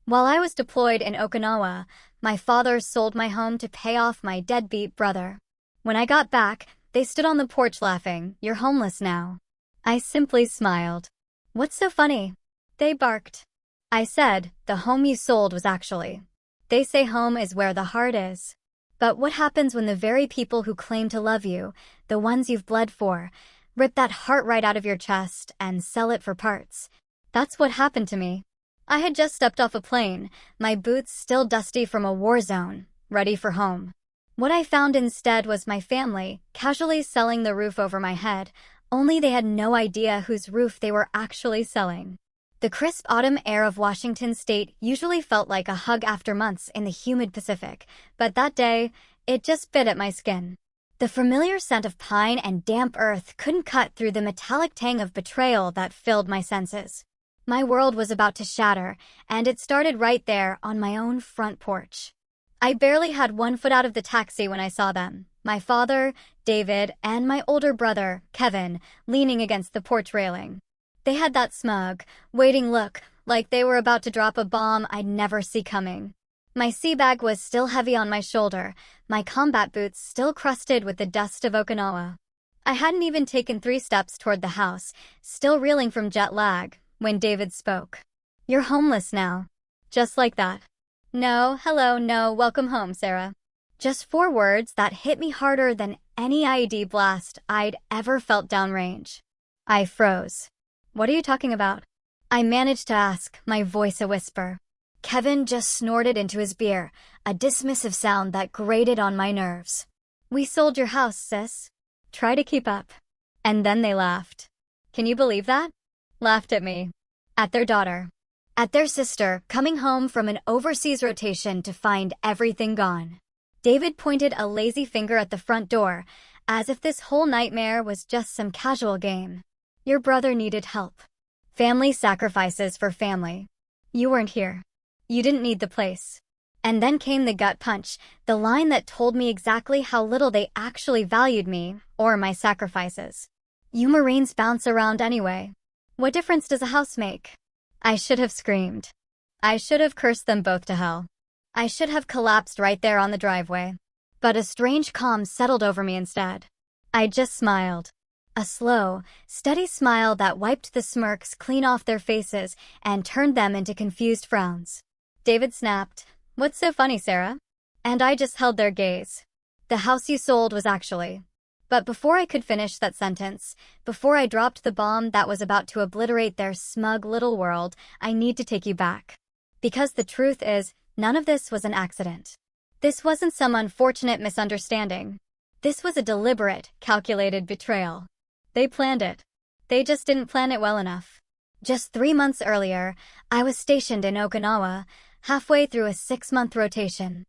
While I was deployed in Okinawa, my father sold my home to pay off my deadbeat brother. When I got back, they stood on the porch laughing, "You're homeless now." I simply smiled. "What's so funny?" They barked. I said, "The home you sold was actually." They say home is where the heart is. But what happens when the very people who claim to love you, the ones you've bled for, rip that heart right out of your chest and sell it for parts? That's what happened to me. I had just stepped off a plane, my boots still dusty from a war zone, ready for home. What I found instead was my family, casually selling the roof over my head, only they had no idea whose roof they were actually selling. The crisp autumn air of Washington state usually felt like a hug after months in the humid Pacific, but that day, it just bit at my skin. The familiar scent of pine and damp earth couldn't cut through the metallic tang of betrayal that filled my senses. My world was about to shatter, and it started right there on my own front porch. I barely had one foot out of the taxi when I saw them. My father, David, and my older brother, Kevin, leaning against the porch railing. They had that smug, waiting look, like they were about to drop a bomb I'd never see coming. My sea bag was still heavy on my shoulder, my combat boots still crusted with the dust of Okinawa. I hadn't even taken 3 steps toward the house, still reeling from jet lag, when David spoke. "You're homeless now." Just like that. "No, hello, no, welcome home, Sarah." Just 4 words that hit me harder than any IED blast I'd ever felt downrange. I froze. "What are you talking about?" I managed to ask, my voice a whisper. Kevin just snorted into his beer, a dismissive sound that grated on my nerves. "We sold your house, sis. Try to keep up." And then they laughed. Can you believe that? Laughed at me. At their daughter. At their sister, coming home from an overseas rotation to find everything gone. David pointed a lazy finger at the front door, as if this whole nightmare was just some casual game. "Your brother needed help. Family sacrifices for family. You weren't here. You didn't need the place." And then came the gut punch, the line that told me exactly how little they actually valued me, or my sacrifices. "You Marines bounce around anyway. What difference does a house make?" I should have screamed. I should have cursed them both to hell. I should have collapsed right there on the driveway. But a strange calm settled over me instead. I just smiled. A slow, steady smile that wiped the smirks clean off their faces and turned them into confused frowns. David snapped, "What's so funny, Sarah?" And I just held their gaze. "The house you sold was actually..." But before I could finish that sentence, before I dropped the bomb that was about to obliterate their smug little world, I need to take you back. Because the truth is, none of this was an accident. This wasn't some unfortunate misunderstanding. This was a deliberate, calculated betrayal. They planned it. They just didn't plan it well enough. Just 3 months earlier, I was stationed in Okinawa, halfway through a 6-month rotation.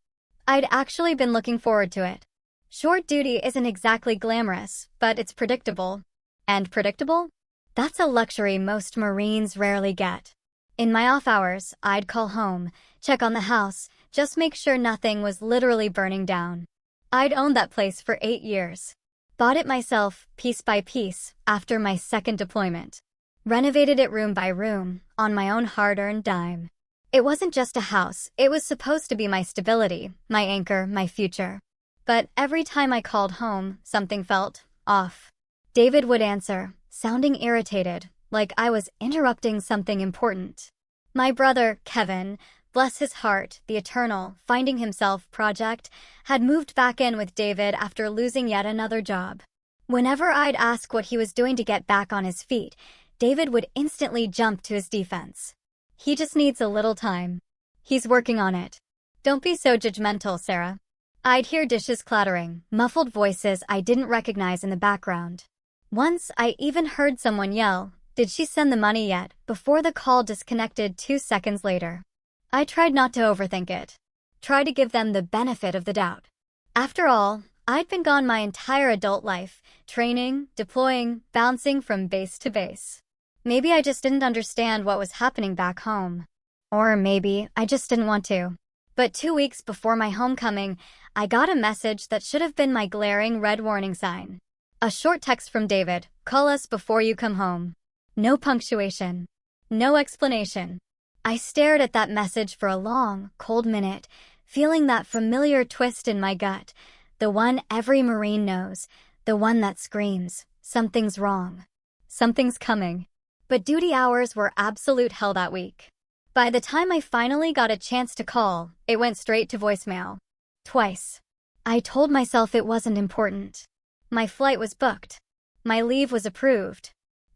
I'd actually been looking forward to it. Short duty isn't exactly glamorous, but it's predictable. And predictable? That's a luxury most Marines rarely get. In my off hours, I'd call home, check on the house, just make sure nothing was literally burning down. I'd owned that place for 8 years. Bought it myself, piece by piece, after my 2nd deployment. Renovated it room by room, on my own hard-earned dime. It wasn't just a house, it was supposed to be my stability, my anchor, my future. But every time I called home, something felt off. David would answer, sounding irritated, like I was interrupting something important. My brother, Kevin, bless his heart, the eternal, finding himself project, had moved back in with David after losing yet another job. Whenever I'd ask what he was doing to get back on his feet, David would instantly jump to his defense. "He just needs a little time. He's working on it. Don't be so judgmental, Sarah." I'd hear dishes clattering, muffled voices I didn't recognize in the background. Once I even heard someone yell, "Did she send the money yet?" before the call disconnected 2 seconds later. I tried not to overthink it. Tried to give them the benefit of the doubt. After all, I'd been gone my entire adult life, training, deploying, bouncing from base to base. Maybe I just didn't understand what was happening back home. Or maybe I just didn't want to. But 2 weeks before my homecoming, I got a message that should have been my glaring red warning sign. A short text from David, "Call us before you come home." No punctuation. No explanation. I stared at that message for a long, cold minute, feeling that familiar twist in my gut, the one every Marine knows, the one that screams, something's wrong. Something's coming. But duty hours were absolute hell that week. By the time I finally got a chance to call, it went straight to voicemail. Twice. I told myself it wasn't important. My flight was booked. My leave was approved.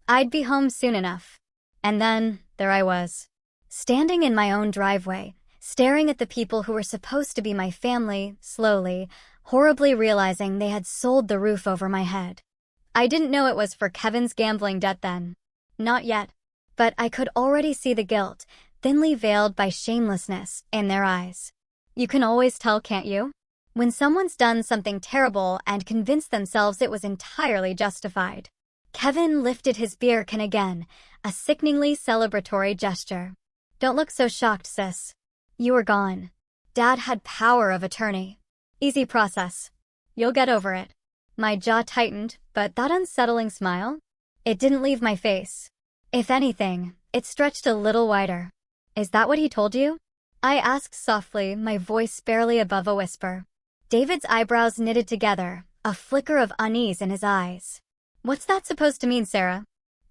I'd be home soon enough. And then, there I was. Standing in my own driveway, staring at the people who were supposed to be my family, slowly, horribly realizing they had sold the roof over my head. I didn't know it was for Kevin's gambling debt then. Not yet. But I could already see the guilt, thinly veiled by shamelessness, in their eyes. You can always tell, can't you? When someone's done something terrible and convinced themselves it was entirely justified. Kevin lifted his beer can again, a sickeningly celebratory gesture. Don't look so shocked, sis. You were gone. Dad had power of attorney. Easy process. You'll get over it. My jaw tightened, but that unsettling smile? It didn't leave my face. If anything, it stretched a little wider. Is that what he told you? I asked softly, my voice barely above a whisper. David's eyebrows knitted together, a flicker of unease in his eyes. What's that supposed to mean, Sarah?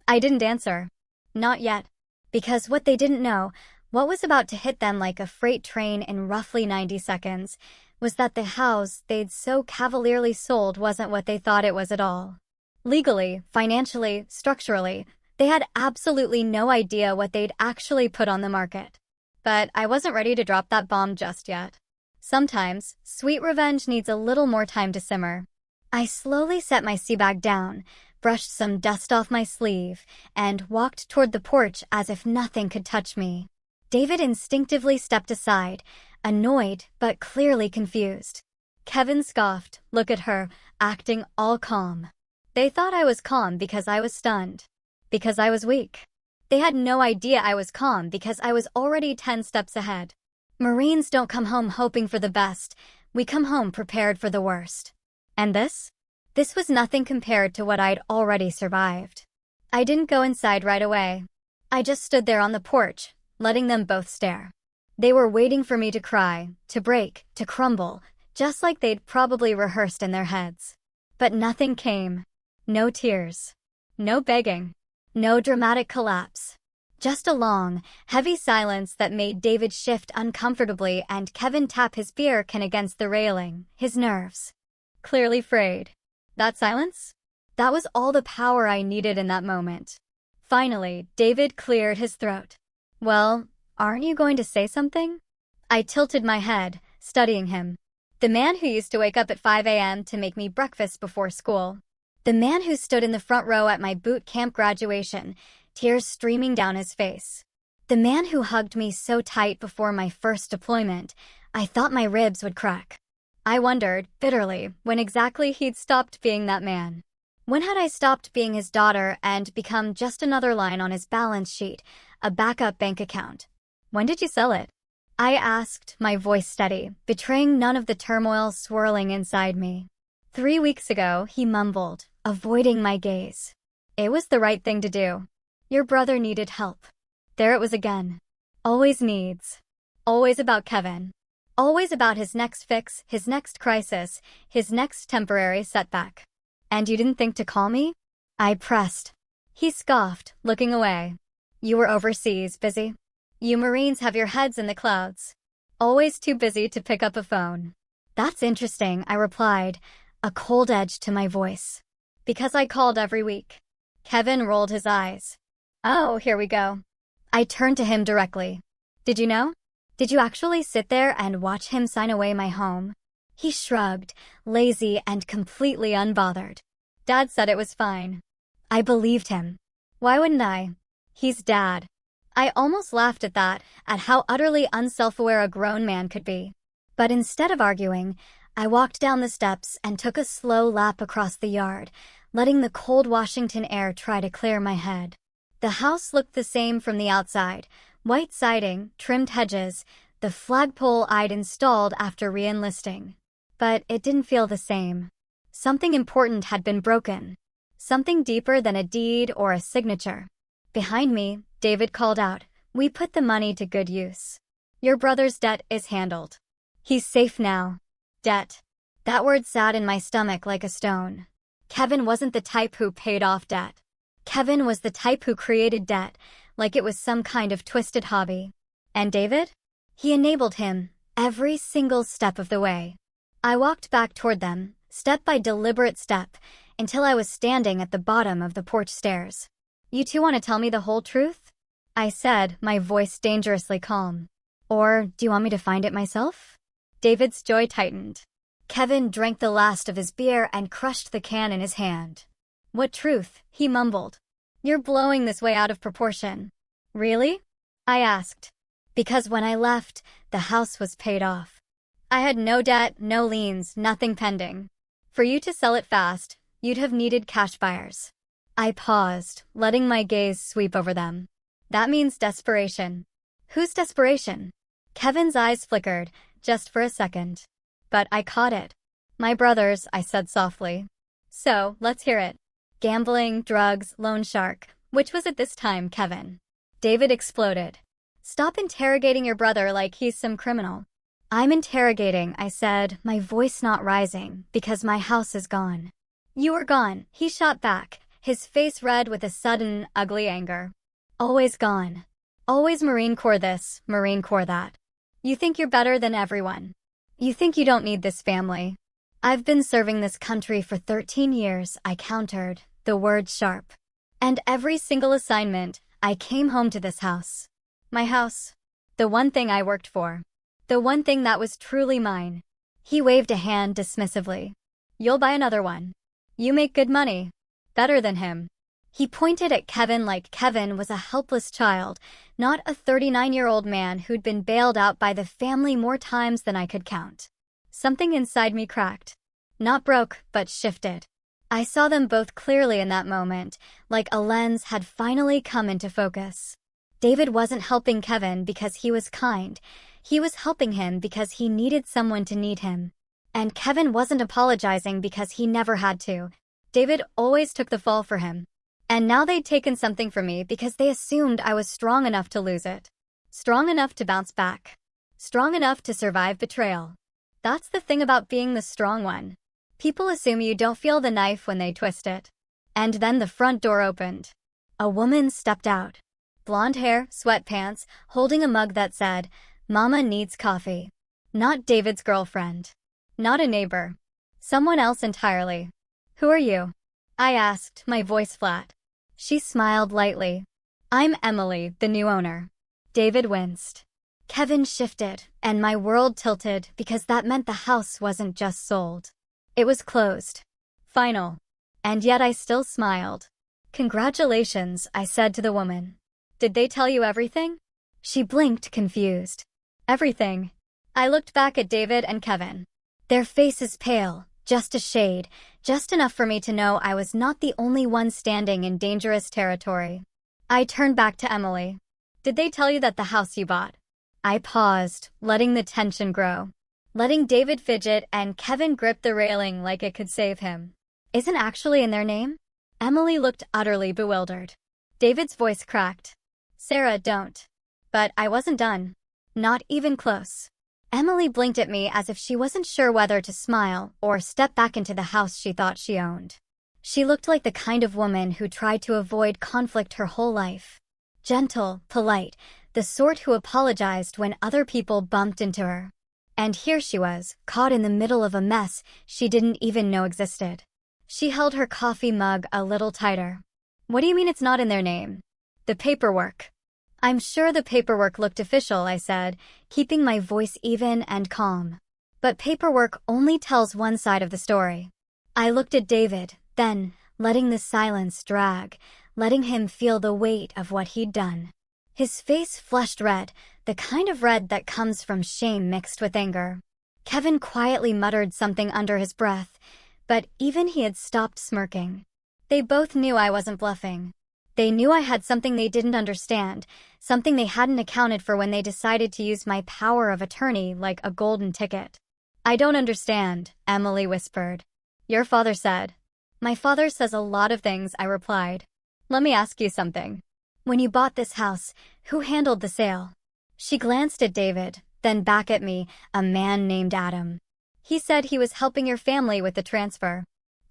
I didn't answer. Not yet. Because what they didn't know, what was about to hit them like a freight train in roughly 90 seconds, was that the house they'd so cavalierly sold wasn't what they thought it was at all. Legally, financially, structurally, they had absolutely no idea what they'd actually put on the market. But I wasn't ready to drop that bomb just yet. Sometimes, sweet revenge needs a little more time to simmer. I slowly set my sea bag down, brushed some dust off my sleeve, and walked toward the porch as if nothing could touch me. David instinctively stepped aside, annoyed but clearly confused. Kevin scoffed, look at her, acting all calm. They thought I was calm because I was stunned. Because I was weak. They had no idea I was calm because I was already 10 steps ahead. Marines don't come home hoping for the best. We come home prepared for the worst. And this? This was nothing compared to what I'd already survived. I didn't go inside right away. I just stood there on the porch, letting them both stare. They were waiting for me to cry, to break, to crumble, just like they'd probably rehearsed in their heads. But nothing came. No tears. No begging. No dramatic collapse. Just a long, heavy silence that made David shift uncomfortably and Kevin tap his beer can against the railing, his nerves clearly frayed. That silence? That was all the power I needed in that moment. Finally, David cleared his throat. Well, aren't you going to say something? I tilted my head, studying him. The man who used to wake up at 5 a.m. to make me breakfast before school. The man who stood in the front row at my boot camp graduation, tears streaming down his face. The man who hugged me so tight before my first deployment, I thought my ribs would crack. I wondered, bitterly, when exactly he'd stopped being that man. When had I stopped being his daughter and become just another line on his balance sheet, a backup bank account? When did you sell it? I asked, my voice steady, betraying none of the turmoil swirling inside me. 3 weeks ago, he mumbled, avoiding my gaze. It was the right thing to do. Your brother needed help. There it was again. Always needs. Always about Kevin. Always about his next fix, his next crisis, his next temporary setback. And you didn't think to call me? I pressed. He scoffed, looking away. You were overseas, busy. You Marines have your heads in the clouds. Always too busy to pick up a phone. That's interesting, I replied, a cold edge to my voice. Because I called every week. Kevin rolled his eyes. Oh, here we go. I turned to him directly. Did you know? Did you actually sit there and watch him sign away my home? He shrugged, lazy and completely unbothered. Dad said it was fine. I believed him. Why wouldn't I? He's Dad. I almost laughed at that, at how utterly unself-aware a grown man could be. But instead of arguing, I walked down the steps and took a slow lap across the yard, letting the cold Washington air try to clear my head. The house looked the same from the outside, white siding, trimmed hedges, the flagpole I'd installed after re-enlisting. But it didn't feel the same. Something important had been broken. Something deeper than a deed or a signature. Behind me, David called out, We put the money to good use. Your brother's debt is handled. He's safe now. Debt. That word sat in my stomach like a stone. Kevin wasn't the type who paid off debt. Kevin was the type who created debt, like it was some kind of twisted hobby. And David? He enabled him, every single step of the way. I walked back toward them, step by deliberate step, until I was standing at the bottom of the porch stairs. You two want to tell me the whole truth? I said, my voice dangerously calm. Or do you want me to find it myself? David's jaw tightened. Kevin drank the last of his beer and crushed the can in his hand. What truth? He mumbled. You're blowing this way out of proportion. Really? I asked. Because when I left, the house was paid off. I had no debt, no liens, nothing pending. For you to sell it fast, you'd have needed cash buyers. I paused, letting my gaze sweep over them. That means desperation. Whose desperation? Kevin's eyes flickered, just for a second. But I caught it. My brother's, I said softly. So, let's hear it. Gambling, drugs, loan shark. Which was it this time, Kevin? David exploded. Stop interrogating your brother like he's some criminal. I'm interrogating, I said, my voice not rising, because my house is gone. You are gone, he shot back, his face red with a sudden, ugly anger. Always gone. Always Marine Corps this, Marine Corps that. You think you're better than everyone. You think you don't need this family. I've been serving this country for 13 years, I countered, the word sharp. And every single assignment, I came home to this house. My house. The one thing I worked for. The one thing that was truly mine. He waved a hand dismissively. You'll buy another one. You make good money. Better than him. He pointed at Kevin like Kevin was a helpless child, not a 39-year-old man who'd been bailed out by the family more times than I could count. Something inside me cracked. Not broke, but shifted. I saw them both clearly in that moment, like a lens had finally come into focus. David wasn't helping Kevin because he was kind. He was helping him because he needed someone to need him. And Kevin wasn't apologizing because he never had to. David always took the fall for him. And now they'd taken something from me because they assumed I was strong enough to lose it. Strong enough to bounce back. Strong enough to survive betrayal. That's the thing about being the strong one. People assume you don't feel the knife when they twist it. And then the front door opened. A woman stepped out. Blonde hair, sweatpants, holding a mug that said, Mama needs coffee. Not David's girlfriend. Not a neighbor. Someone else entirely. Who are you? I asked, my voice flat. She smiled lightly. I'm Emily, the new owner. David winced. Kevin shifted, and my world tilted because that meant the house wasn't just sold. It was closed. Final. And yet I still smiled. Congratulations, I said to the woman. Did they tell you everything? She blinked, confused. Everything. I looked back at David and Kevin. Their faces pale, just a shade, just enough for me to know I was not the only one standing in dangerous territory. I turned back to Emily. Did they tell you that the house you bought? I paused, letting the tension grow. Letting David fidget and Kevin grip the railing like it could save him. Isn't actually in their name? Emily looked utterly bewildered. David's voice cracked. Sarah, don't. But I wasn't done. Not even close. Emily blinked at me as if she wasn't sure whether to smile or step back into the house she thought she owned. She looked like the kind of woman who tried to avoid conflict her whole life. Gentle, polite, the sort who apologized when other people bumped into her. And here she was, caught in the middle of a mess she didn't even know existed. She held her coffee mug a little tighter. What do you mean it's not in their name? The paperwork. I'm sure the paperwork looked official, I said, keeping my voice even and calm. But paperwork only tells one side of the story. I looked at David, then, letting the silence drag, letting him feel the weight of what he'd done. His face flushed red, the kind of red that comes from shame mixed with anger. Kevin quietly muttered something under his breath, but even he had stopped smirking. They both knew I wasn't bluffing. They knew I had something they didn't understand, something they hadn't accounted for when they decided to use my power of attorney like a golden ticket. I don't understand, Emily whispered. Your father said. My father says a lot of things, I replied. Let me ask you something. When you bought this house, who handled the sale? She glanced at David, then back at me, a man named Adam. He said he was helping your family with the transfer.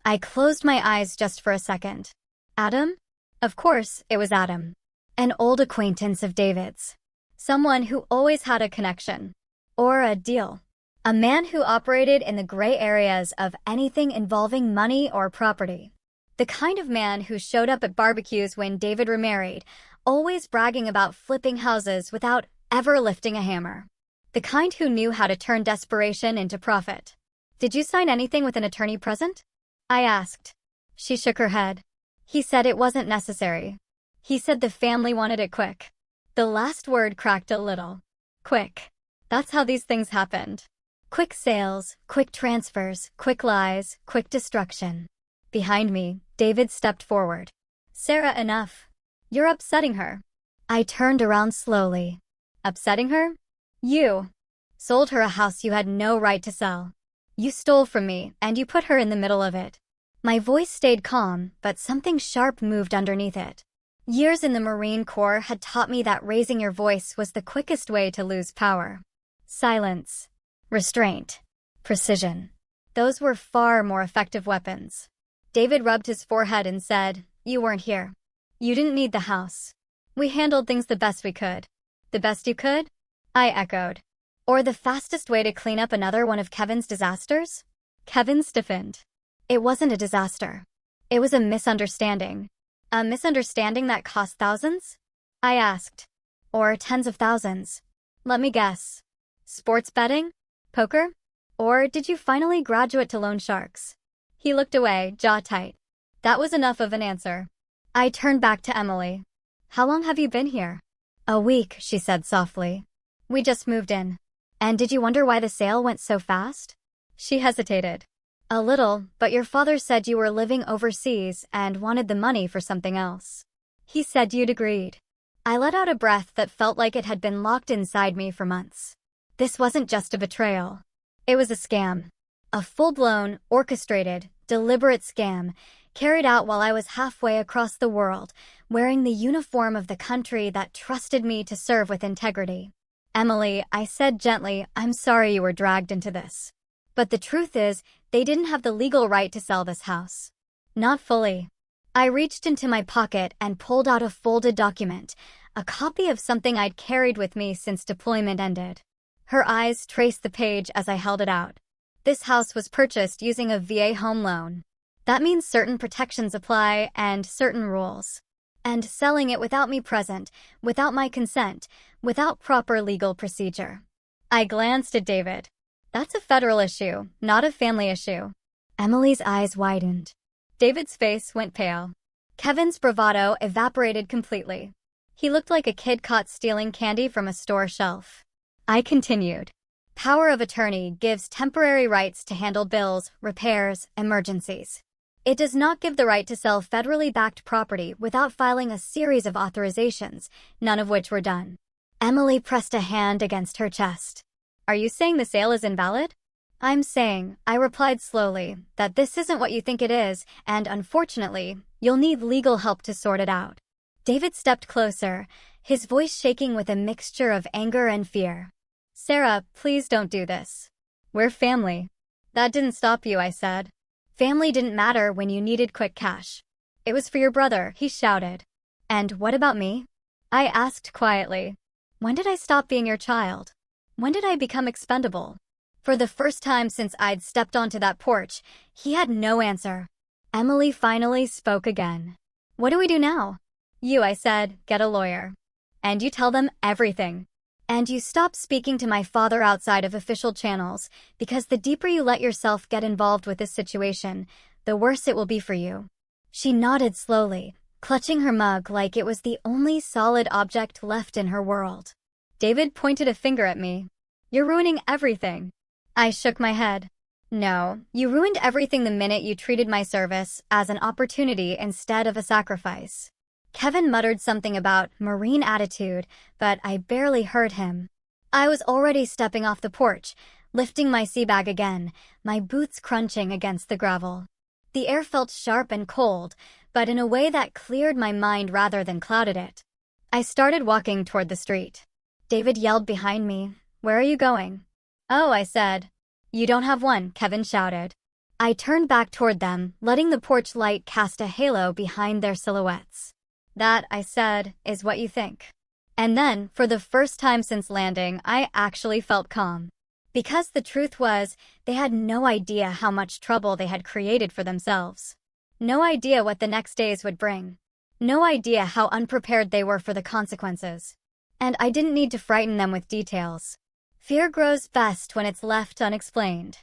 I closed my eyes just for a second. Adam? Of course, it was Adam. An old acquaintance of David's. Someone who always had a connection. Or a deal. A man who operated in the gray areas of anything involving money or property. The kind of man who showed up at barbecues when David remarried, always bragging about flipping houses without ever lifting a hammer. The kind who knew how to turn desperation into profit. Did you sign anything with an attorney present? I asked. She shook her head. He said it wasn't necessary. He said the family wanted it quick. The last word cracked a little. Quick. That's how these things happened. Quick sales, quick transfers, quick lies, quick destruction. Behind me, David stepped forward. Sarah, enough. You're upsetting her. I turned around slowly. Upsetting her? You sold her a house you had no right to sell. You stole from me, and you put her in the middle of it. My voice stayed calm, but something sharp moved underneath it. Years in the Marine Corps had taught me that raising your voice was the quickest way to lose power. Silence, restraint, precision. Those were far more effective weapons. David rubbed his forehead and said, You weren't here. You didn't need the house. We handled things the best we could. The best you could? I echoed. Or the fastest way to clean up another one of Kevin's disasters? Kevin stiffened. It wasn't a disaster. It was a misunderstanding. A misunderstanding that cost thousands? I asked. Or tens of thousands. Let me guess. Sports betting? Poker? Or did you finally graduate to loan sharks? He looked away, jaw tight. That was enough of an answer. I turned back to Emily. How long have you been here? A week, she said softly. We just moved in. And did you wonder why the sale went so fast? She hesitated. A little, but your father said you were living overseas and wanted the money for something else. He said you'd agreed. I let out a breath that felt like it had been locked inside me for months. This wasn't just a betrayal. It was a scam. A full-blown, orchestrated, deliberate scam, carried out while I was halfway across the world, wearing the uniform of the country that trusted me to serve with integrity. Emily, I said gently, I'm sorry you were dragged into this. But the truth is, they didn't have the legal right to sell this house. Not fully. I reached into my pocket and pulled out a folded document, a copy of something I'd carried with me since deployment ended. Her eyes traced the page as I held it out. This house was purchased using a VA home loan. That means certain protections apply and certain rules. And selling it without me present, without my consent, without proper legal procedure. I glanced at David. That's a federal issue, not a family issue. Emily's eyes widened. David's face went pale. Kevin's bravado evaporated completely. He looked like a kid caught stealing candy from a store shelf. I continued. Power of attorney gives temporary rights to handle bills, repairs, emergencies. It does not give the right to sell federally backed property without filing a series of authorizations, none of which were done. Emily pressed a hand against her chest. Are you saying the sale is invalid? I'm saying, I replied slowly, that this isn't what you think it is, and unfortunately, you'll need legal help to sort it out. David stepped closer, his voice shaking with a mixture of anger and fear. Sarah, please don't do this. We're family. That didn't stop you, I said. Family didn't matter when you needed quick cash. It was for your brother, he shouted. And what about me? I asked quietly. When did I stop being your child? When did I become expendable? For the first time since I'd stepped onto that porch, he had no answer. Emily finally spoke again. What do we do now? You, I said, get a lawyer. And you tell them everything. And you stop speaking to my father outside of official channels, because the deeper you let yourself get involved with this situation, the worse it will be for you. She nodded slowly, clutching her mug like it was the only solid object left in her world. David pointed a finger at me. You're ruining everything. I shook my head. No, you ruined everything the minute you treated my service as an opportunity instead of a sacrifice. Kevin muttered something about Marine attitude, but I barely heard him. I was already stepping off the porch, lifting my sea bag again, my boots crunching against the gravel. The air felt sharp and cold, but in a way that cleared my mind rather than clouded it. I started walking toward the street. David yelled behind me, "Where are you going?" "Oh," I said. "You don't have one," Kevin shouted. I turned back toward them, letting the porch light cast a halo behind their silhouettes. "That," I said, "is what you think." And then, for the first time since landing, I actually felt calm. Because the truth was, they had no idea how much trouble they had created for themselves. No idea what the next days would bring. No idea how unprepared they were for the consequences. And I didn't need to frighten them with details. Fear grows best when it's left unexplained.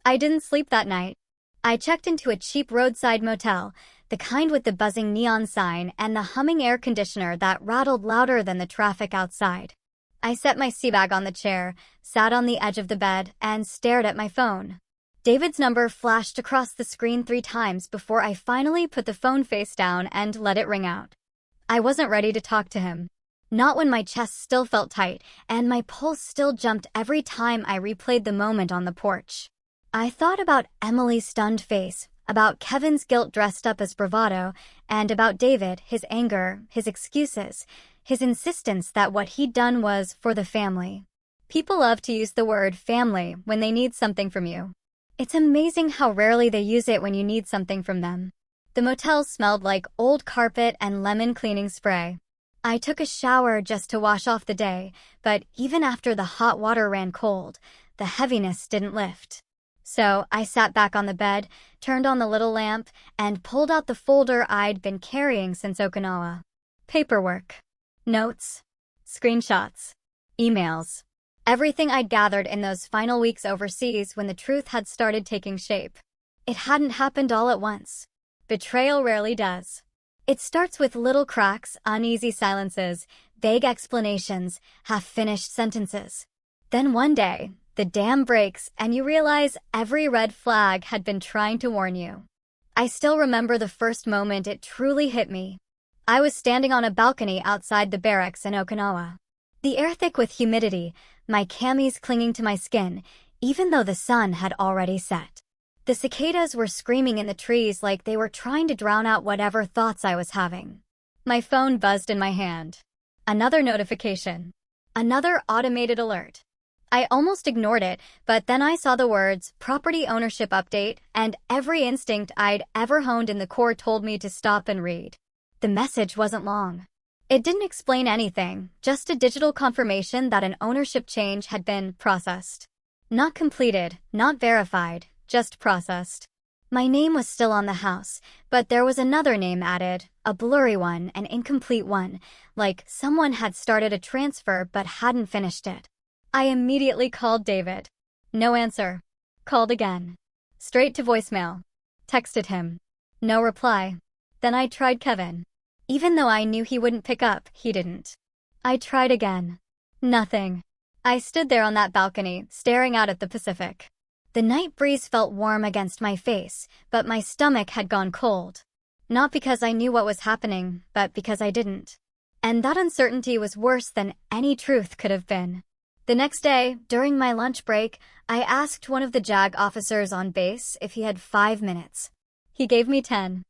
I didn't sleep that night. I checked into a cheap roadside motel, the kind with the buzzing neon sign and the humming air conditioner that rattled louder than the traffic outside. I set my sea bag on the chair, sat on the edge of the bed, and stared at my phone. David's number flashed across the screen 3 times before I finally put the phone face down and let it ring out. I wasn't ready to talk to him. Not when my chest still felt tight, and my pulse still jumped every time I replayed the moment on the porch. I thought about Emily's stunned face, about Kevin's guilt dressed up as bravado, and about David, his anger, his excuses, his insistence that what he'd done was for the family. People love to use the word family when they need something from you. It's amazing how rarely they use it when you need something from them. The motel smelled like old carpet and lemon cleaning spray. I took a shower just to wash off the day, but even after the hot water ran cold, the heaviness didn't lift. So I sat back on the bed, turned on the little lamp, and pulled out the folder I'd been carrying since Okinawa. Paperwork. Notes. Screenshots. Emails. Everything I'd gathered in those final weeks overseas when the truth had started taking shape. It hadn't happened all at once. Betrayal rarely does. It starts with little cracks, uneasy silences, vague explanations, half-finished sentences. Then one day, the dam breaks and you realize every red flag had been trying to warn you. I still remember the first moment it truly hit me. I was standing on a balcony outside the barracks in Okinawa. The air thick with humidity, my camis clinging to my skin, even though the sun had already set. The cicadas were screaming in the trees like they were trying to drown out whatever thoughts I was having. My phone buzzed in my hand. Another notification. Another automated alert. I almost ignored it, but then I saw the words, "Property ownership update," and every instinct I'd ever honed in the Corps told me to stop and read. The message wasn't long. It didn't explain anything, just a digital confirmation that an ownership change had been processed. Not completed, not verified, just processed. My name was still on the house, but there was another name added, a blurry one, an incomplete one, like someone had started a transfer but hadn't finished it. I immediately called David. No answer. Called again. Straight to voicemail. Texted him. No reply. Then I tried Kevin. Even though I knew he wouldn't pick up, he didn't. I tried again. Nothing. I stood there on that balcony, staring out at the Pacific. The night breeze felt warm against my face, but my stomach had gone cold. Not because I knew what was happening, but because I didn't. And that uncertainty was worse than any truth could have been. The next day, during my lunch break, I asked one of the JAG officers on base if he had 5 minutes. He gave me 10.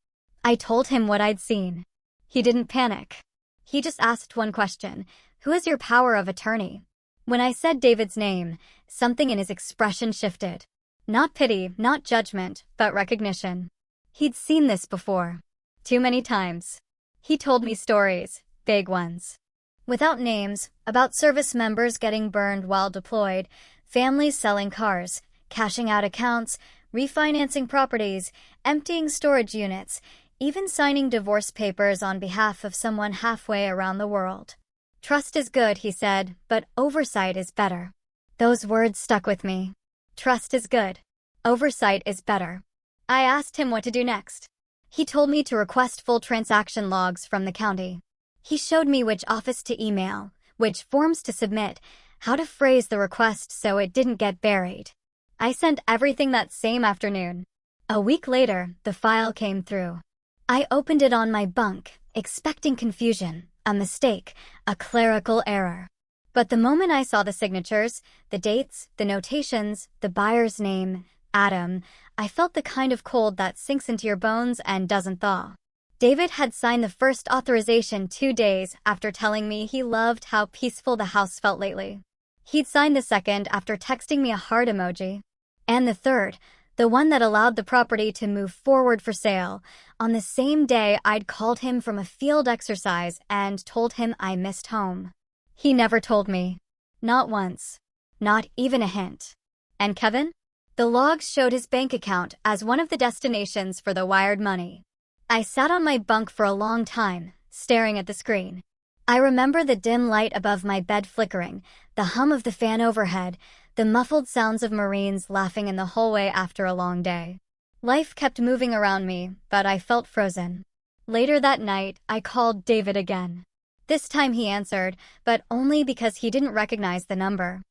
I told him what I'd seen. He didn't panic. He just asked one question: "Who is your power of attorney?" When I said David's name, something in his expression shifted. Not pity, not judgment, but recognition. He'd seen this before. Too many times. He told me stories, big ones. Without names, about service members getting burned while deployed, families selling cars, cashing out accounts, refinancing properties, emptying storage units, even signing divorce papers on behalf of someone halfway around the world. Trust is good, he said, but oversight is better. Those words stuck with me. Trust is good. Oversight is better. I asked him what to do next. He told me to request full transaction logs from the county. He showed me which office to email, which forms to submit, how to phrase the request so it didn't get buried. I sent everything that same afternoon. A week later, the file came through. I opened it on my bunk, expecting confusion, a mistake, a clerical error. But the moment I saw the signatures, the dates, the notations, the buyer's name, Adam, I felt the kind of cold that sinks into your bones and doesn't thaw. David had signed the first authorization 2 days after telling me he loved how peaceful the house felt lately. He'd signed the second after texting me a heart emoji. And the third, the one that allowed the property to move forward for sale, on the same day I'd called him from a field exercise and told him I missed home. He never told me. Not once. Not even a hint. And Kevin? The logs showed his bank account as one of the destinations for the wired money. I sat on my bunk for a long time, staring at the screen. I remember the dim light above my bed flickering, the hum of the fan overhead, the muffled sounds of Marines laughing in the hallway after a long day. Life kept moving around me, but I felt frozen. Later that night, I called David again. This time he answered, but only because he didn't recognize the number.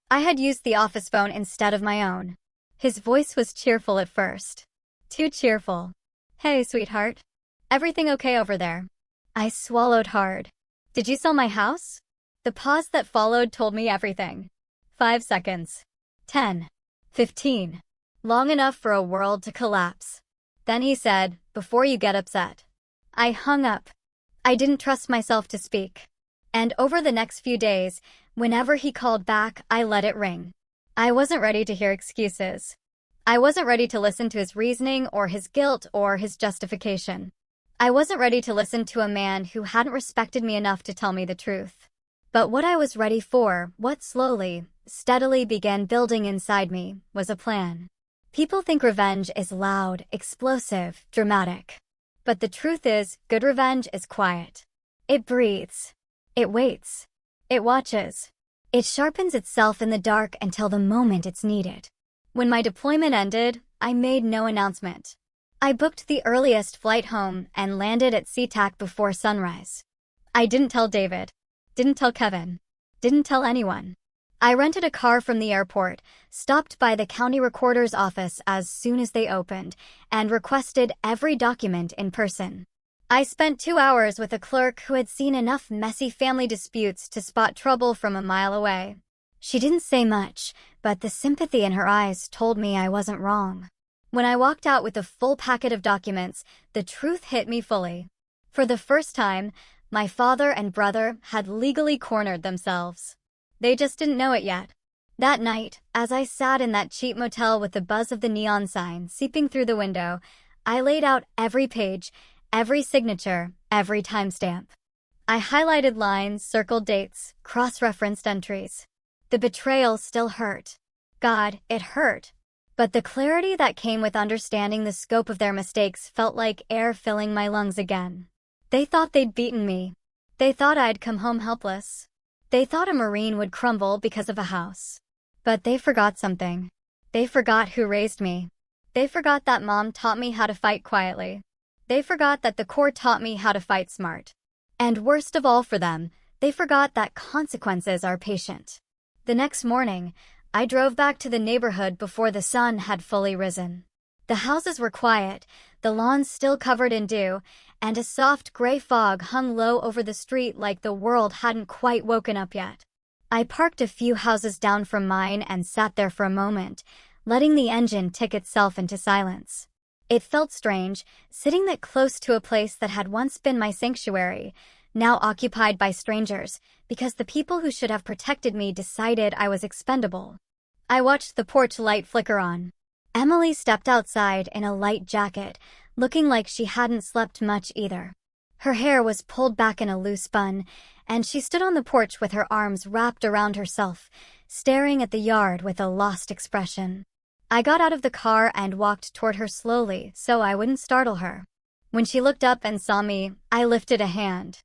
I had used the office phone instead of my own. His voice was cheerful at first. Too cheerful. "Hey, sweetheart. Everything okay over there?" I swallowed hard. "Did you sell my house?" The pause that followed told me everything. 5 seconds. 10. 15. Long enough for a world to collapse. Then he said, "Before you get upset." I hung up. I didn't trust myself to speak. And over the next few days, whenever he called back, I let it ring. I wasn't ready to hear excuses. I wasn't ready to listen to his reasoning or his guilt or his justification. I wasn't ready to listen to a man who hadn't respected me enough to tell me the truth. But what I was ready for, what slowly, steadily began building inside me, was a plan. People think revenge is loud, explosive, dramatic. But the truth is, good revenge is quiet. It breathes. It waits. It watches. It sharpens itself in the dark until the moment it's needed. When my deployment ended, I made no announcement. I booked the earliest flight home and landed at SeaTac before sunrise. I didn't tell David. Didn't tell Kevin. Didn't tell anyone. I rented a car from the airport, stopped by the county recorder's office as soon as they opened, and requested every document in person. I spent 2 hours with a clerk who had seen enough messy family disputes to spot trouble from a mile away. She didn't say much, but the sympathy in her eyes told me I wasn't wrong. When I walked out with a full packet of documents, the truth hit me fully. For the first time, my father and brother had legally cornered themselves. They just didn't know it yet. That night, as I sat in that cheap motel with the buzz of the neon sign seeping through the window, I laid out every page, every signature, every timestamp. I highlighted lines, circled dates, cross-referenced entries. The betrayal still hurt. God, it hurt. But the clarity that came with understanding the scope of their mistakes felt like air filling my lungs again. They thought they'd beaten me. They thought I'd come home helpless. They thought a Marine would crumble because of a house. But they forgot something. They forgot who raised me. They forgot that Mom taught me how to fight quietly. They forgot that the Corps taught me how to fight smart. And worst of all for them, they forgot that consequences are patient. The next morning, I drove back to the neighborhood before the sun had fully risen. The houses were quiet, the lawns still covered in dew, and a soft gray fog hung low over the street like the world hadn't quite woken up yet. I parked a few houses down from mine and sat there for a moment, letting the engine tick itself into silence. It felt strange, sitting that close to a place that had once been my sanctuary, now occupied by strangers, because the people who should have protected me decided I was expendable. I watched the porch light flicker on. Emily stepped outside in a light jacket, looking like she hadn't slept much either. Her hair was pulled back in a loose bun, and she stood on the porch with her arms wrapped around herself, staring at the yard with a lost expression. I got out of the car and walked toward her slowly so I wouldn't startle her. When she looked up and saw me, I lifted a hand.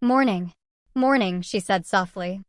"Morning. Morning," she said softly.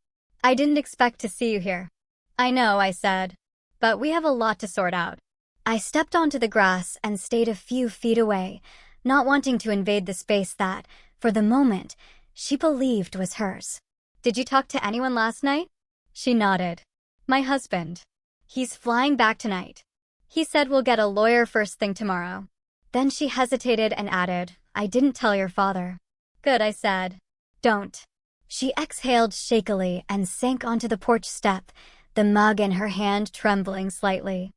"I didn't expect to see you here." "I know," I said, "but we have a lot to sort out." I stepped onto the grass and stayed a few feet away, not wanting to invade the space that, for the moment, she believed was hers. "Did you talk to anyone last night?" She nodded. "My husband. He's flying back tonight. He said we'll get a lawyer first thing tomorrow." Then she hesitated and added, "I didn't tell your father." "Good," I said. "Don't." She exhaled shakily and sank onto the porch step, the mug in her hand trembling slightly.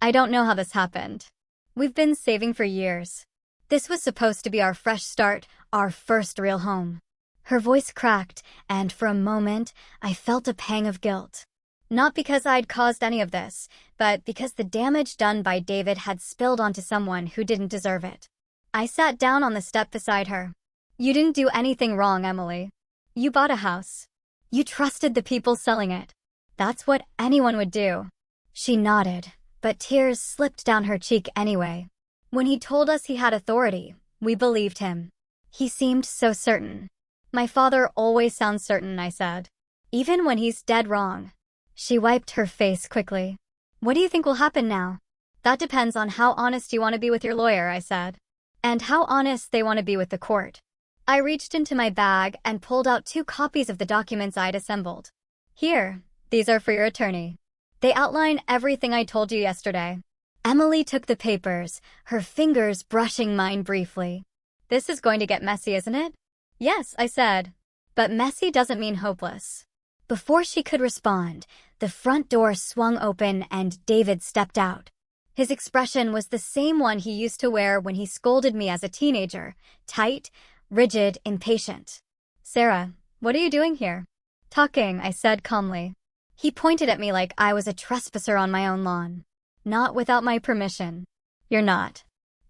"I don't know how this happened. We've been saving for years. This was supposed to be our fresh start, our first real home. Her voice cracked, and for a moment, I felt a pang of guilt. Not because I'd caused any of this, but because the damage done by David had spilled onto someone who didn't deserve it. I sat down on the step beside her. You didn't do anything wrong, Emily. You bought a house. You trusted the people selling it. That's what anyone would do. She nodded, but tears slipped down her cheek anyway. When he told us he had authority, we believed him. He seemed so certain. My father always sounds certain, I said. Even when he's dead wrong. She wiped her face quickly. What do you think will happen now? That depends on how honest you want to be with your lawyer, I said. And how honest they want to be with the court. I reached into my bag and pulled out 2 copies of the documents I'd assembled. Here, these are for your attorney. They outline everything I told you yesterday. Emily took the papers, her fingers brushing mine briefly. This is going to get messy, isn't it? Yes, I said. But messy doesn't mean hopeless. Before she could respond, the front door swung open and David stepped out. His expression was the same one he used to wear when he scolded me as a teenager, tight, rigid, impatient. Sarah, what are you doing here? Talking, I said calmly. He pointed at me like I was a trespasser on my own lawn. Not without my permission. You're not.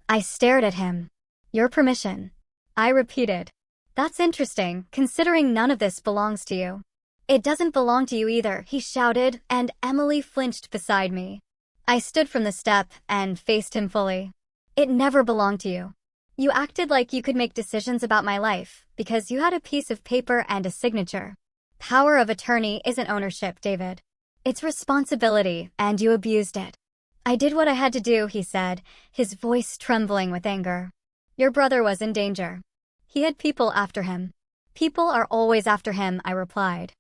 I stared at him. Your permission. I repeated. That's interesting, considering none of this belongs to you. It doesn't belong to you either, he shouted, and Emily flinched beside me. I stood from the step and faced him fully. It never belonged to you. You acted like you could make decisions about my life because you had a piece of paper and a signature. Power of attorney isn't ownership, David. It's responsibility, and you abused it. I did what I had to do, he said, his voice trembling with anger. Your brother was in danger. He had people after him. People are always after him, I replied.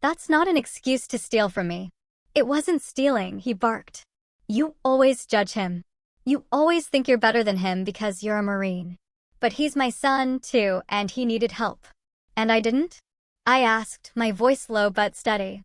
That's not an excuse to steal from me. It wasn't stealing, he barked. You always judge him. You always think you're better than him because you're a Marine. But he's my son, too, and he needed help. And I didn't? I asked, my voice low but steady.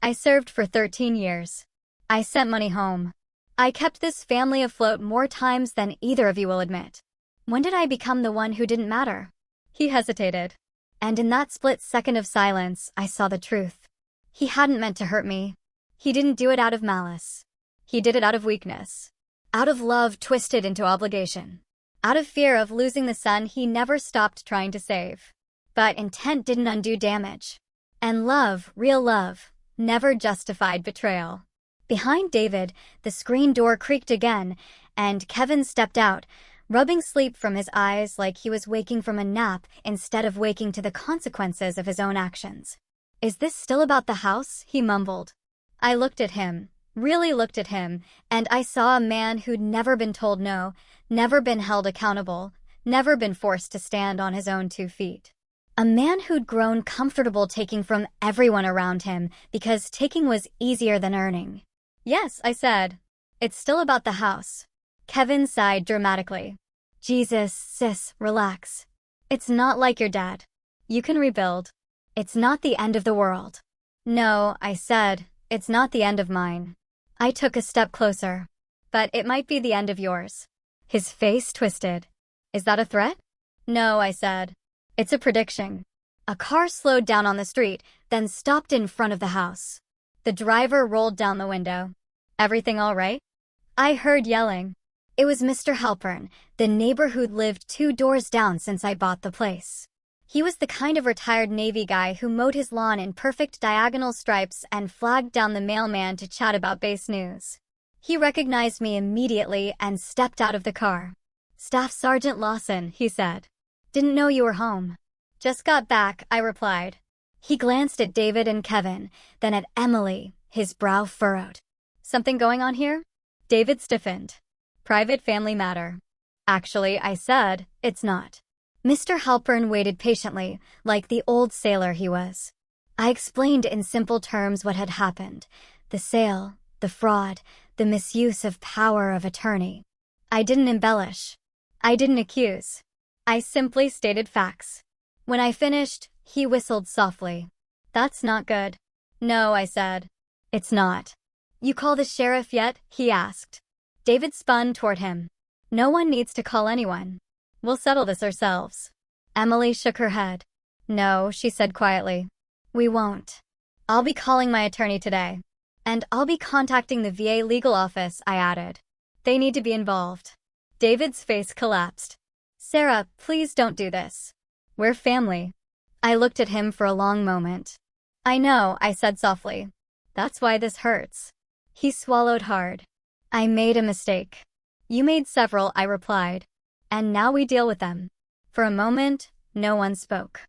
I served for 13 years. I sent money home. I kept this family afloat more times than either of you will admit. When did I become the one who didn't matter? He hesitated. And in that split second of silence, I saw the truth. He hadn't meant to hurt me. He didn't do it out of malice. He did it out of weakness. Out of love twisted into obligation. Out of fear of losing the son he never stopped trying to save. But intent didn't undo damage. And love, real love, never justified betrayal. Behind David, the screen door creaked again, and Kevin stepped out, rubbing sleep from his eyes like he was waking from a nap instead of waking to the consequences of his own actions. Is this still about the house? He mumbled. I looked at him, really looked at him, and I saw a man who'd never been told no, never been held accountable, never been forced to stand on his own 2 feet. A man who'd grown comfortable taking from everyone around him because taking was easier than earning. Yes, I said. It's still about the house. Kevin sighed dramatically. Jesus, sis, relax. It's not like your dad. You can rebuild. It's not the end of the world. No, I said, it's not the end of mine. I took a step closer. But it might be the end of yours. His face twisted. Is that a threat? No, I said. It's a prediction. A car slowed down on the street, then stopped in front of the house. The driver rolled down the window. Everything all right? I heard yelling. It was Mr. Halpern, the neighbor who'd lived 2 doors down since I bought the place. He was the kind of retired Navy guy who mowed his lawn in perfect diagonal stripes and flagged down the mailman to chat about base news. He recognized me immediately and stepped out of the car. Staff Sergeant Lawson, he said. Didn't know you were home. Just got back, I replied. He glanced at David and Kevin, then at Emily, his brow furrowed. Something going on here? David stiffened. Private family matter. Actually, I said, it's not. Mr. Halpern waited patiently, like the old sailor he was. I explained in simple terms what had happened. The sale, the fraud, the misuse of power of attorney. I didn't embellish. I didn't accuse. I simply stated facts. When I finished, he whistled softly. That's not good. No, I said. It's not. You call the sheriff yet? He asked. David spun toward him. No one needs to call anyone. We'll settle this ourselves. Emily shook her head. No, she said quietly. We won't. I'll be calling my attorney today. And I'll be contacting the VA legal office, I added. They need to be involved. David's face collapsed. Sarah, please don't do this. We're family. I looked at him for a long moment. I know, I said softly. That's why this hurts. He swallowed hard. I made a mistake. You made several, I replied. And now we deal with them. For a moment, no one spoke.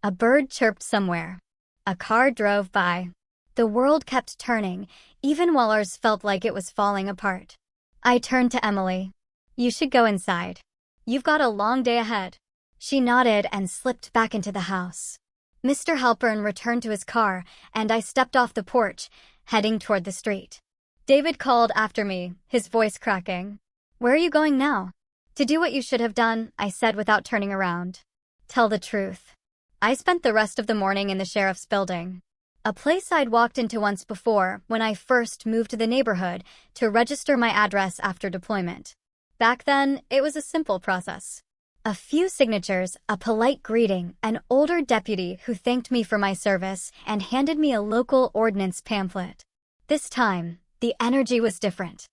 A bird chirped somewhere. A car drove by. The world kept turning, even while ours felt like it was falling apart. I turned to Emily. You should go inside. You've got a long day ahead. She nodded and slipped back into the house. Mr. Halpern returned to his car, and I stepped off the porch, heading toward the street. David called after me, his voice cracking. Where are you going now? To do what you should have done, I said without turning around. Tell the truth. I spent the rest of the morning in the sheriff's building. A place I'd walked into once before when I first moved to the neighborhood to register my address after deployment. Back then, it was a simple process. A few signatures, a polite greeting, an older deputy who thanked me for my service and handed me a local ordnance pamphlet. This time, the energy was different.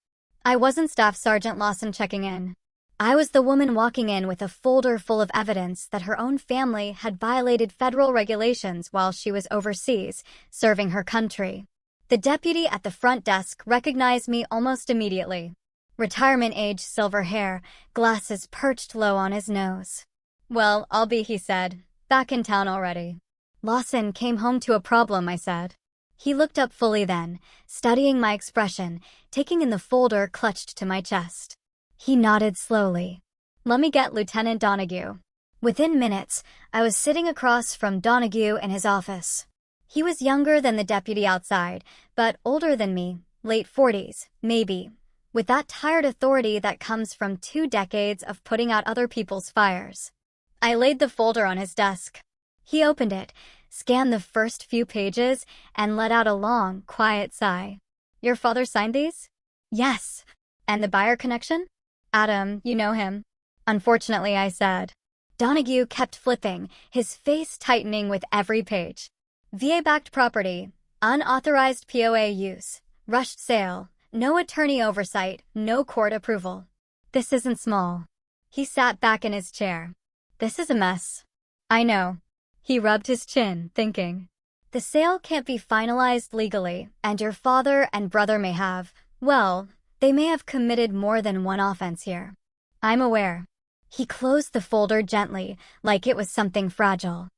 I wasn't Staff Sergeant Lawson checking in. I was the woman walking in with a folder full of evidence that her own family had violated federal regulations while she was overseas, serving her country. The deputy at the front desk recognized me almost immediately. Retirement age silver hair, glasses perched low on his nose. Well, I'll be, he said. Back in town already. Lawson came home to a problem, I said. He looked up fully then, studying my expression, taking in the folder clutched to my chest. He nodded slowly. Let me get Lieutenant Donahue. Within minutes, I was sitting across from Donahue in his office. He was younger than the deputy outside, but older than me, late 40s, maybe, with that tired authority that comes from 2 decades of putting out other people's fires. I laid the folder on his desk. He opened it, scanned the first few pages, and let out a long, quiet sigh. Your father signed these? Yes. And the buyer connection? Adam, you know him. Unfortunately, I said. Donahue kept flipping, his face tightening with every page. VA-backed property, unauthorized POA use, rushed sale, no attorney oversight, no court approval. This isn't small. He sat back in his chair. This is a mess. I know. He rubbed his chin, thinking. The sale can't be finalized legally, and your father and brother may have, well, they may have committed more than one offense here. I'm aware. He closed the folder gently, like it was something fragile.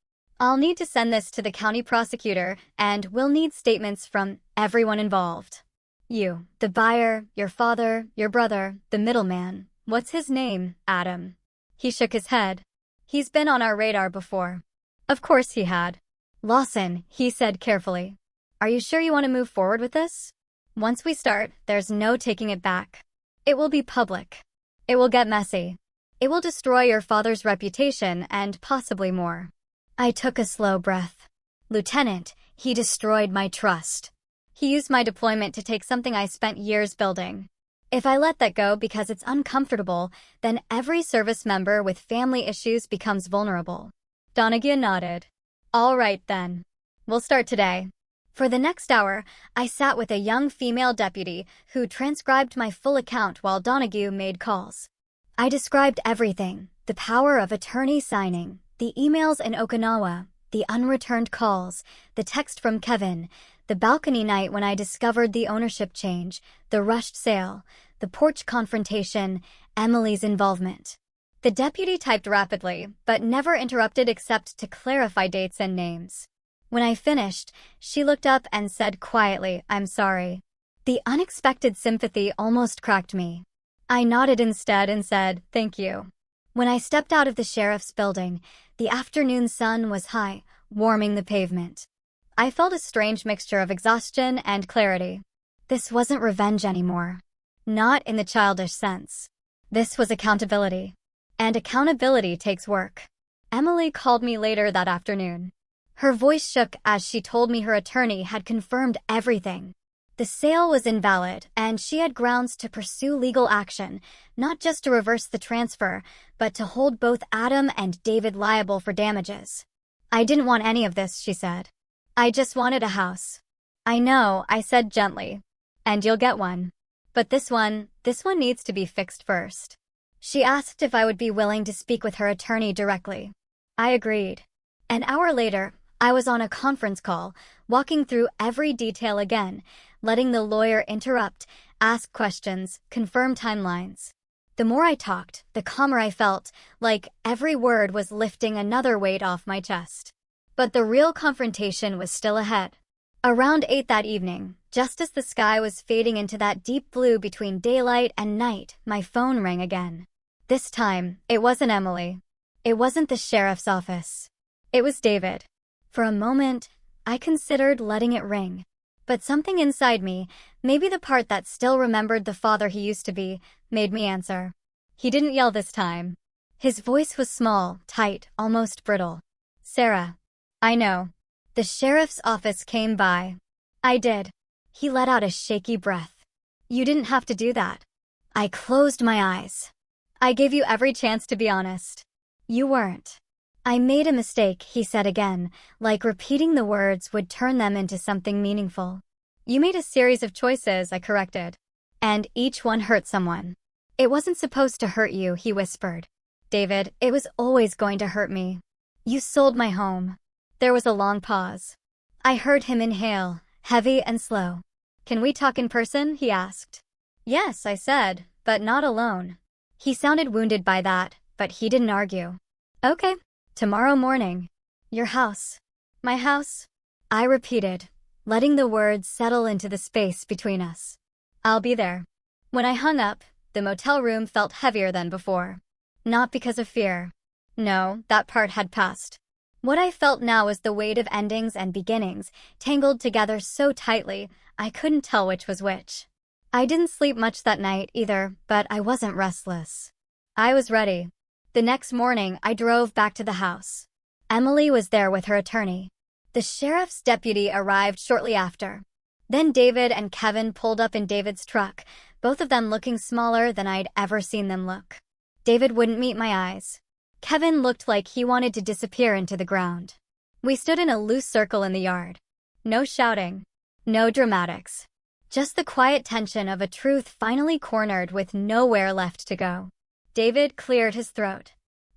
I'll need to send this to the county prosecutor, and we'll need statements from everyone involved. You, the buyer, your father, your brother, the middleman. What's his name, Adam? He shook his head. He's been on our radar before. Of course he had. Lawson, he said carefully. Are you sure you want to move forward with this? Once we start, there's no taking it back. It will be public. It will get messy. It will destroy your father's reputation and possibly more. I took a slow breath. Lieutenant, he destroyed my trust. He used my deployment to take something I spent years building. If I let that go because it's uncomfortable, then every service member with family issues becomes vulnerable. Donahue nodded. All right then. We'll start today. For the next hour, I sat with a young female deputy who transcribed my full account while Donahue made calls. I described everything, the power of attorney signing, the emails in Okinawa, the unreturned calls, the text from Kevin, the balcony night when I discovered the ownership change, the rushed sale, the porch confrontation, Emily's involvement. The deputy typed rapidly, but never interrupted except to clarify dates and names. When I finished, she looked up and said quietly, I'm sorry. The unexpected sympathy almost cracked me. I nodded instead and said, thank you. When I stepped out of the sheriff's building, the afternoon sun was high, warming the pavement. I felt a strange mixture of exhaustion and clarity. This wasn't revenge anymore. Not in the childish sense. This was accountability. And accountability takes work. Emily called me later that afternoon. Her voice shook as she told me her attorney had confirmed everything. The sale was invalid, and she had grounds to pursue legal action, not just to reverse the transfer, but to hold both Adam and David liable for damages. I didn't want any of this, she said. I just wanted a house. I know, I said gently. And you'll get one. But this one needs to be fixed first. She asked if I would be willing to speak with her attorney directly. I agreed. An hour later, I was on a conference call, walking through every detail again, letting the lawyer interrupt, ask questions, confirm timelines. The more I talked, the calmer I felt, like every word was lifting another weight off my chest. But the real confrontation was still ahead. Around 8 that evening, just as the sky was fading into that deep blue between daylight and night, my phone rang again. This time, it wasn't Emily. It wasn't the sheriff's office. It was David. For a moment, I considered letting it ring. But something inside me, maybe the part that still remembered the father he used to be, made me answer. He didn't yell this time. His voice was small, tight, almost brittle. Sarah. I know. The sheriff's office came by. I did. He let out a shaky breath. You didn't have to do that. I closed my eyes. I gave you every chance to be honest. You weren't. I made a mistake, he said again, like repeating the words would turn them into something meaningful. You made a series of choices, I corrected. And each one hurt someone. It wasn't supposed to hurt you, he whispered. David, it was always going to hurt me. You sold my home. There was a long pause. I heard him inhale, heavy and slow. Can we talk in person? He asked. Yes, I said, but not alone. He sounded wounded by that, but he didn't argue. Okay. Tomorrow morning. Your house. My house? I repeated, letting the words settle into the space between us. I'll be there. When I hung up, the motel room felt heavier than before. Not because of fear. No, that part had passed. What I felt now was the weight of endings and beginnings, tangled together so tightly, I couldn't tell which was which. I didn't sleep much that night either, but I wasn't restless. I was ready. The next morning, I drove back to the house. Emily was there with her attorney. The sheriff's deputy arrived shortly after. Then David and Kevin pulled up in David's truck, both of them looking smaller than I'd ever seen them look. David wouldn't meet my eyes. Kevin looked like he wanted to disappear into the ground. We stood in a loose circle in the yard. No shouting. No dramatics. Just the quiet tension of a truth finally cornered with nowhere left to go. David cleared his throat.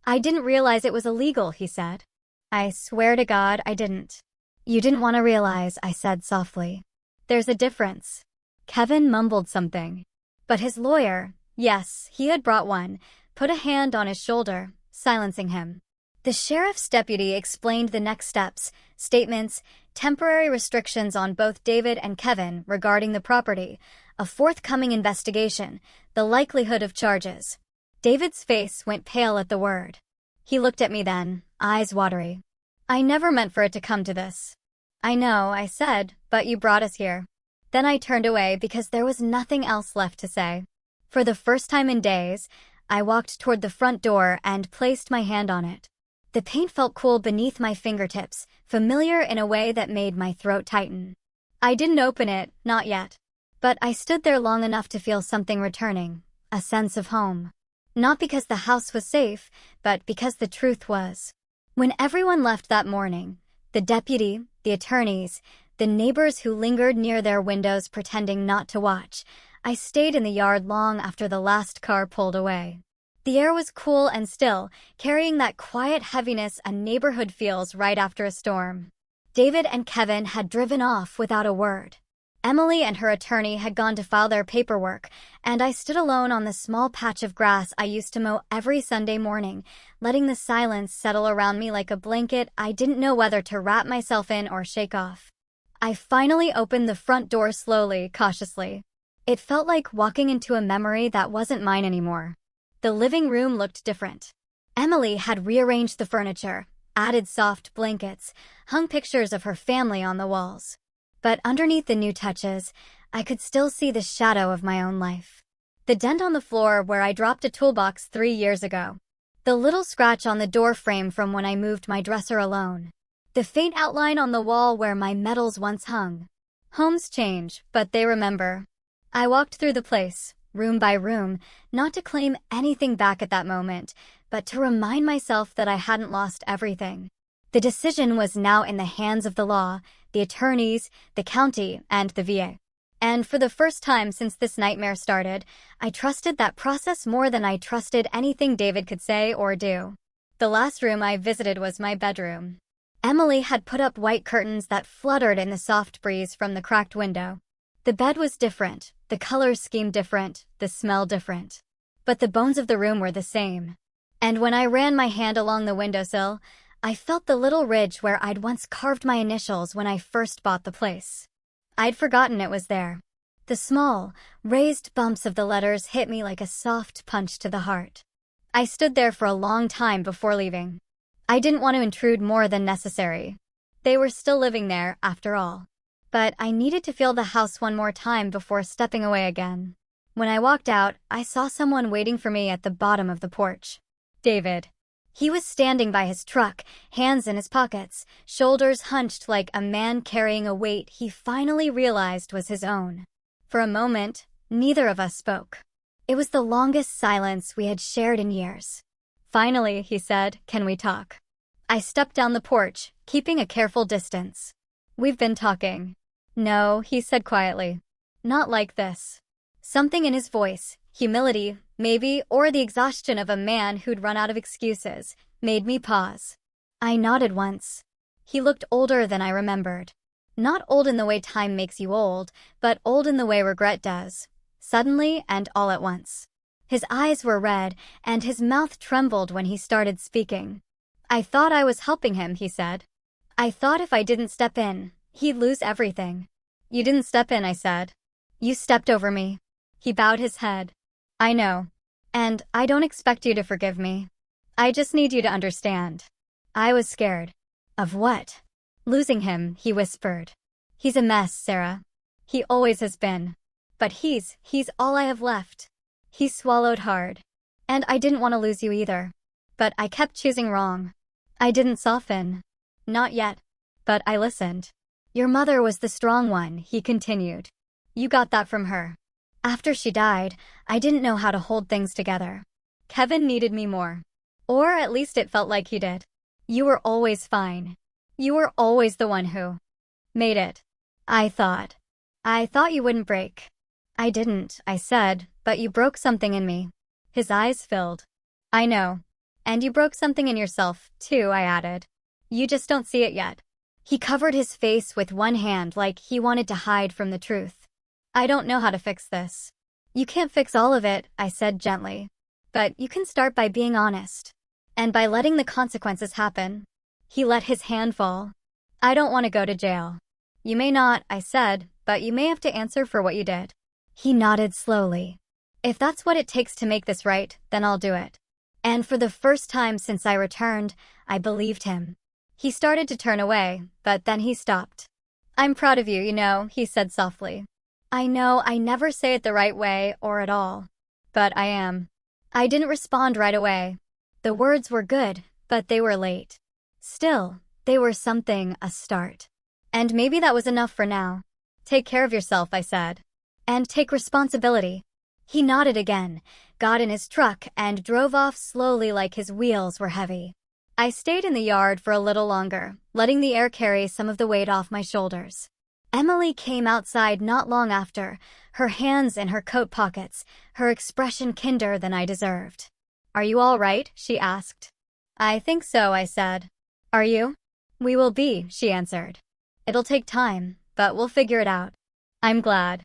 I didn't realize it was illegal, he said. I swear to God I didn't. You didn't want to realize, I said softly. There's a difference. Kevin mumbled something. But his lawyer, yes, he had brought one, put a hand on his shoulder, silencing him. The sheriff's deputy explained the next steps, statements, temporary restrictions on both David and Kevin regarding the property, a forthcoming investigation, the likelihood of charges. David's face went pale at the word. He looked at me then, eyes watery. I never meant for it to come to this. I know, I said, but you brought us here. Then I turned away because there was nothing else left to say. For the first time in days, I walked toward the front door and placed my hand on it. The paint felt cool beneath my fingertips, familiar in a way that made my throat tighten. I didn't open it, not yet. But I stood there long enough to feel something returning, a sense of home. Not because the house was safe, but because the truth was. When everyone left that morning, the deputy, the attorneys, the neighbors who lingered near their windows pretending not to watch, I stayed in the yard long after the last car pulled away. The air was cool and still, carrying that quiet heaviness a neighborhood feels right after a storm. David and Kevin had driven off without a word. Emily and her attorney had gone to file their paperwork, and I stood alone on the small patch of grass I used to mow every Sunday morning, letting the silence settle around me like a blanket I didn't know whether to wrap myself in or shake off. I finally opened the front door slowly, cautiously. It felt like walking into a memory that wasn't mine anymore. The living room looked different. Emily had rearranged the furniture, added soft blankets, hung pictures of her family on the walls. But underneath the new touches, I could still see the shadow of my own life. The dent on the floor where I dropped a toolbox 3 years ago. The little scratch on the door frame from when I moved my dresser alone. The faint outline on the wall where my medals once hung. Homes change, but they remember. I walked through the place, room by room, not to claim anything back at that moment, but to remind myself that I hadn't lost everything. The decision was now in the hands of the law, the attorneys, the county, and the VA. And for the first time since this nightmare started, I trusted that process more than I trusted anything David could say or do. The last room I visited was my bedroom. Emily had put up white curtains that fluttered in the soft breeze from the cracked window. The bed was different, the color scheme different, the smell different. But the bones of the room were the same. And when I ran my hand along the windowsill, I felt the little ridge where I'd once carved my initials when I first bought the place. I'd forgotten it was there. The small, raised bumps of the letters hit me like a soft punch to the heart. I stood there for a long time before leaving. I didn't want to intrude more than necessary. They were still living there, after all. But I needed to feel the house one more time before stepping away again. When I walked out, I saw someone waiting for me at the bottom of the porch. David. He was standing by his truck, hands in his pockets, shoulders hunched like a man carrying a weight he finally realized was his own. For a moment, neither of us spoke. It was the longest silence we had shared in years. Finally, he said, "Can we talk?" I stepped down the porch, keeping a careful distance. "We've been talking." "No," he said quietly. "Not like this." Something in his voice, humility, maybe, or the exhaustion of a man who'd run out of excuses, made me pause. I nodded once. He looked older than I remembered. Not old in the way time makes you old, but old in the way regret does. Suddenly and all at once. His eyes were red, and his mouth trembled when he started speaking. "I thought I was helping him," he said. "I thought if I didn't step in, he'd lose everything." "You didn't step in," I said. "You stepped over me." He bowed his head. "I know. And I don't expect you to forgive me. I just need you to understand." I was scared. Of what? "Losing him," he whispered. "He's a mess, Sarah. He always has been. But he's all I have left." He swallowed hard. "And I didn't want to lose you either. But I kept choosing wrong. I didn't soften. Not yet. But I listened. Your mother was the strong one," he continued. "You got that from her. After she died, I didn't know how to hold things together. Kevin needed me more. Or at least it felt like he did. You were always fine. You were always the one who made it. I thought you wouldn't break." "I didn't," I said, "but you broke something in me." His eyes filled. "I know. And you broke something in yourself, too," I added. "You just don't see it yet." He covered his face with one hand like he wanted to hide from the truth. "I don't know how to fix this." "You can't fix all of it," I said gently. "But you can start by being honest. And by letting the consequences happen." He let his hand fall. "I don't want to go to jail." "You may not," I said, "but you may have to answer for what you did." He nodded slowly. "If that's what it takes to make this right, then I'll do it." And for the first time since I returned, I believed him. He started to turn away, but then he stopped. "I'm proud of you, he said softly. "I know I never say it the right way or at all. But I am." I didn't respond right away. The words were good, but they were late. Still, they were something, a start. And maybe that was enough for now. "Take care of yourself," I said. "And take responsibility." He nodded again, got in his truck, and drove off slowly like his wheels were heavy. I stayed in the yard for a little longer, letting the air carry some of the weight off my shoulders. Emily came outside not long after, her hands in her coat pockets, her expression kinder than I deserved. "Are you all right?" she asked. "I think so," I said. "Are you?" "We will be," she answered. "It'll take time, but we'll figure it out." "I'm glad."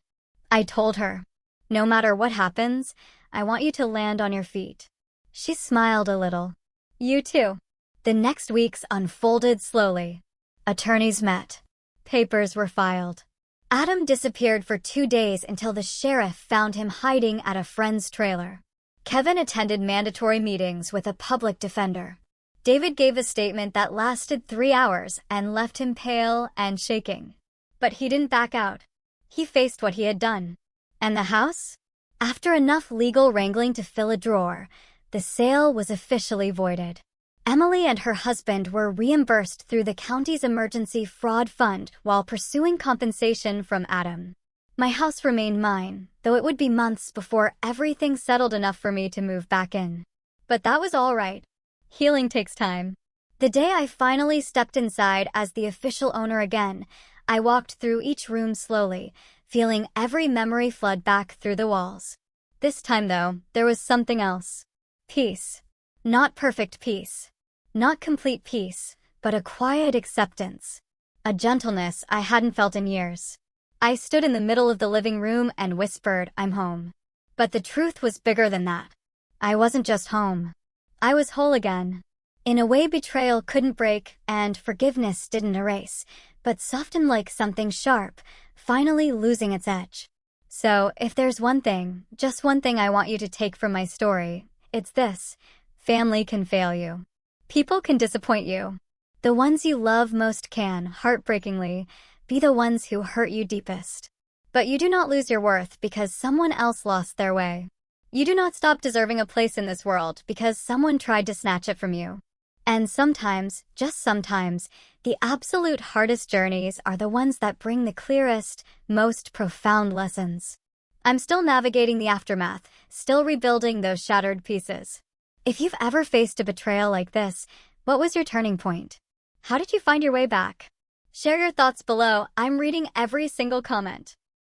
I told her. "No matter what happens, I want you to land on your feet." She smiled a little. "You too." The next weeks unfolded slowly. Attorneys met. Papers were filed. Adam disappeared for 2 days until the sheriff found him hiding at a friend's trailer. Kevin attended mandatory meetings with a public defender. David gave a statement that lasted 3 hours and left him pale and shaking. But he didn't back out. He faced what he had done. And the house? After enough legal wrangling to fill a drawer, the sale was officially voided. Emily and her husband were reimbursed through the county's emergency fraud fund while pursuing compensation from Adam. My house remained mine, though it would be months before everything settled enough for me to move back in. But that was all right. Healing takes time. The day I finally stepped inside as the official owner again, I walked through each room slowly, feeling every memory flood back through the walls. This time, though, there was something else. Peace. Not perfect peace. Not complete peace, but a quiet acceptance. A gentleness I hadn't felt in years. I stood in the middle of the living room and whispered, "I'm home." But the truth was bigger than that. I wasn't just home. I was whole again. In a way betrayal couldn't break and forgiveness didn't erase, but softened like something sharp, finally losing its edge. So, if there's one thing, just one thing I want you to take from my story, it's this: family can fail you. People can disappoint you. The ones you love most can, heartbreakingly, be the ones who hurt you deepest. But you do not lose your worth because someone else lost their way. You do not stop deserving a place in this world because someone tried to snatch it from you. And sometimes, just sometimes, the absolute hardest journeys are the ones that bring the clearest, most profound lessons. I'm still navigating the aftermath, still rebuilding those shattered pieces. If you've ever faced a betrayal like this, what was your turning point? How did you find your way back? Share your thoughts below. I'm reading every single comment.